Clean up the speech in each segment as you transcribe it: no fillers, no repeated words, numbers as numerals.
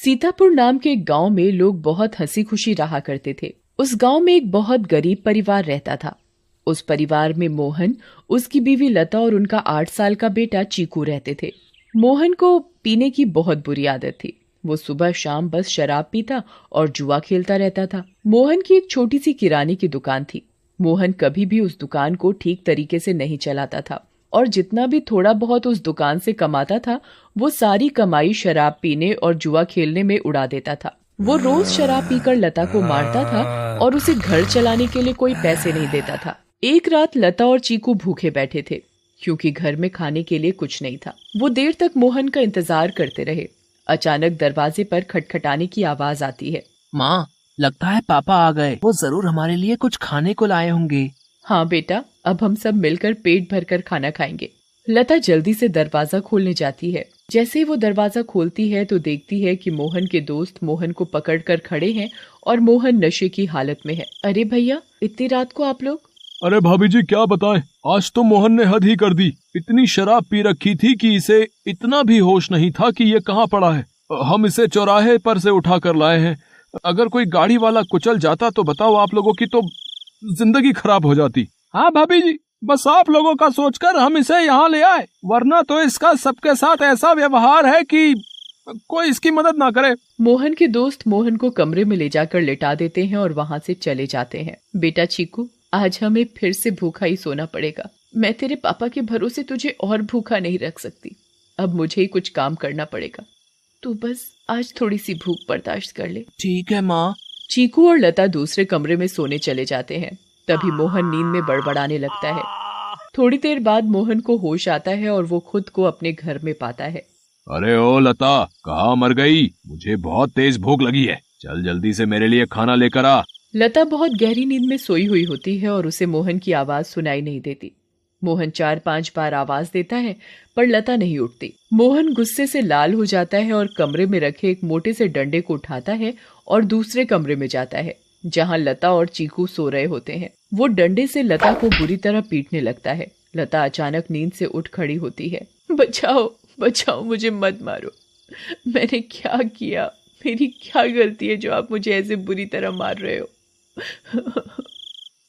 सीतापुर नाम के एक गांव में लोग बहुत हंसी खुशी रहा करते थे। उस गांव में एक बहुत गरीब परिवार रहता था। उस परिवार में मोहन, उसकी बीवी लता और उनका 8 साल का बेटा चीकू रहते थे। मोहन को पीने की बहुत बुरी आदत थी। वो सुबह शाम बस शराब पीता और जुआ खेलता रहता था। मोहन की एक छोटी सी किराने की दुकान थी। मोहन कभी भी उस दुकान को ठीक तरीके से नहीं चलाता था और जितना भी थोड़ा बहुत उस दुकान से कमाता था वो सारी कमाई शराब पीने और जुआ खेलने में उड़ा देता था। वो रोज शराब पीकर लता को मारता था और उसे घर चलाने के लिए कोई पैसे नहीं देता था। एक रात लता और चीकू भूखे बैठे थे क्योंकि घर में खाने के लिए कुछ नहीं था। वो देर तक मोहन का इंतजार करते रहे। अचानक दरवाजे पर खटखटाने की आवाज आती है। माँ, लगता है पापा आ गए। वो जरूर हमारे लिए कुछ खाने को लाए होंगे। हाँ बेटा, अब हम सब मिलकर पेट भरकर खाना खाएंगे। लता जल्दी से दरवाजा खोलने जाती है। जैसे ही वो दरवाजा खोलती है तो देखती है कि मोहन के दोस्त मोहन को पकड़कर खड़े हैं और मोहन नशे की हालत में है। अरे भैया, इतनी रात को आप लोग? अरे भाभी जी, क्या बताएं, आज तो मोहन ने हद ही कर दी। इतनी शराब पी रखी थी कि इसे इतना भी होश नहीं था कि ये कहाँ पड़ा है। हम इसे चौराहे पर से उठा कर लाए हैं। अगर कोई गाड़ी वाला कुचल जाता तो बताओ, आप लोगों की तो जिंदगी खराब हो जाती। हाँ भाभी जी, बस आप लोगों का सोचकर हम इसे यहाँ ले आए, वरना तो इसका सबके साथ ऐसा व्यवहार है कि कोई इसकी मदद ना करे। मोहन के दोस्त मोहन को कमरे में ले जाकर लिटा देते हैं और वहाँ से चले जाते हैं। बेटा चीकू, आज हमें फिर से भूखा ही सोना पड़ेगा। मैं तेरे पापा के भरोसे तुझे और भूखा नहीं रख सकती। अब मुझे ही कुछ काम करना पड़ेगा। तू बस आज थोड़ी सी भूख बर्दाश्त कर ले। ठीक है माँ। चीकू और लता दूसरे कमरे में सोने चले जाते हैं। तभी मोहन नींद में बड़बड़ाने लगता है। थोड़ी देर बाद मोहन को होश आता है और वो खुद को अपने घर में पाता है। अरे ओ लता, कहाँ मर गई? मुझे बहुत तेज भूख लगी है। चल जल्दी से मेरे लिए खाना लेकर आ। लता बहुत गहरी नींद में सोई हुई होती है और उसे मोहन की आवाज सुनाई नहीं देती। मोहन 4-5 बार आवाज देता है पर लता नहीं उठती। मोहन गुस्से से लाल हो जाता है और कमरे में रखे एक मोटे से डंडे को उठाता है और दूसरे कमरे में जाता है जहां लता और चीकू सो रहे होते हैं। वो डंडे से लता को बुरी तरह पीटने लगता है। लता अचानक नींद से उठ खड़ी होती है। बचाओ बचाओ, मुझे मत मारो। मैंने क्या किया? मेरी क्या गलती है जो आप मुझे ऐसे बुरी तरह मार रहे हो?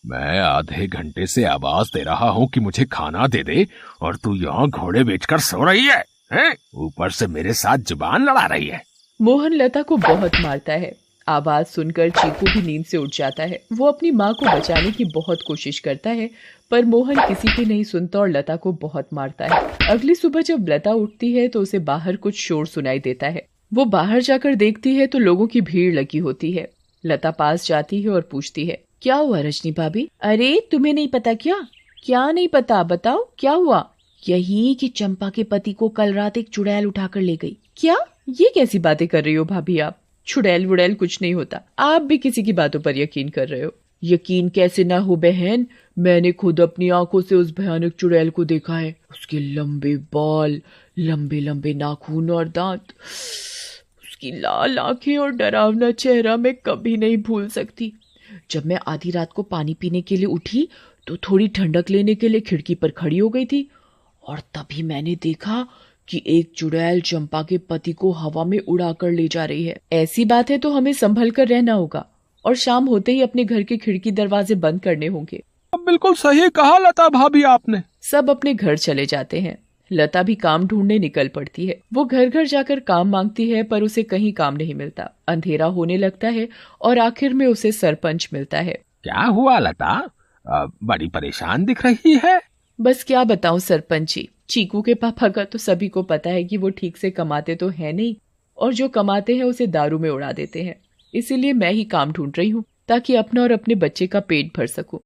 मैं आधे घंटे से आवाज दे रहा हूँ कि मुझे खाना दे दे और तू यहाँ घोड़े बेचकर सो रही है, हैं? ऊपर से मेरे साथ जुबान लड़ा रही है। मोहन लता को बहुत मारता है। आवाज सुनकर चीकू भी नींद से उठ जाता है। वो अपनी माँ को बचाने की बहुत कोशिश करता है पर मोहन किसी की नहीं सुनता और लता को बहुत मारता है। अगली सुबह जब लता उठती है तो उसे बाहर कुछ शोर सुनाई देता है। वो बाहर जाकर देखती है तो लोगों की भीड़ लगी होती है। लता पास जाती है और पूछती है, क्या हुआ रजनी भाभी? अरे तुम्हें नहीं पता क्या? क्या नहीं पता, बताओ क्या हुआ? यही कि चंपा के पति को कल रात एक चुड़ैल उठाकर ले गई। क्या? ये कैसी बातें कर रही हो भाभी आप? चुड़ैल वुड़ैल कुछ नहीं होता। आप भी किसी की बातों पर यकीन कर रहे हो। यकीन कैसे ना हो बहन, मैंने खुद अपनी आंखों से उस भयानक चुड़ैल को देखा है। उसके लंबे बाल, लंबे लंबे नाखून और दांत, उसकी लाल आंखें और डरावना चेहरा मैं कभी नहीं भूल सकती। जब मैं आधी रात को पानी पीने के लिए उठी तो थोड़ी ठंडक लेने के लिए खिड़की पर खड़ी हो गई थी और तभी मैंने देखा कि एक चुड़ैल चंपा के पति को हवा में उड़ाकर ले जा रही है। ऐसी बात है तो हमें संभल कर रहना होगा और शाम होते ही अपने घर के खिड़की दरवाजे बंद करने होंगे। अब बिल्कुल सही कहा लता भाभी आपने। सब अपने घर चले जाते हैं। लता भी काम ढूंढने निकल पड़ती है। वो घर घर जाकर काम मांगती है पर उसे कहीं काम नहीं मिलता। अंधेरा होने लगता है और आखिर में उसे सरपंच मिलता है। क्या हुआ लता? बड़ी परेशान दिख रही है। बस क्या बताऊं सरपंच जी, चीकू के पापा का तो सभी को पता है कि वो ठीक से कमाते तो है नहीं और जो कमाते हैं उसे दारू में उड़ा देते हैं। इसीलिए मैं ही काम ढूंढ रही हूँ ताकि अपना और अपने बच्चे का पेट भर सकूं।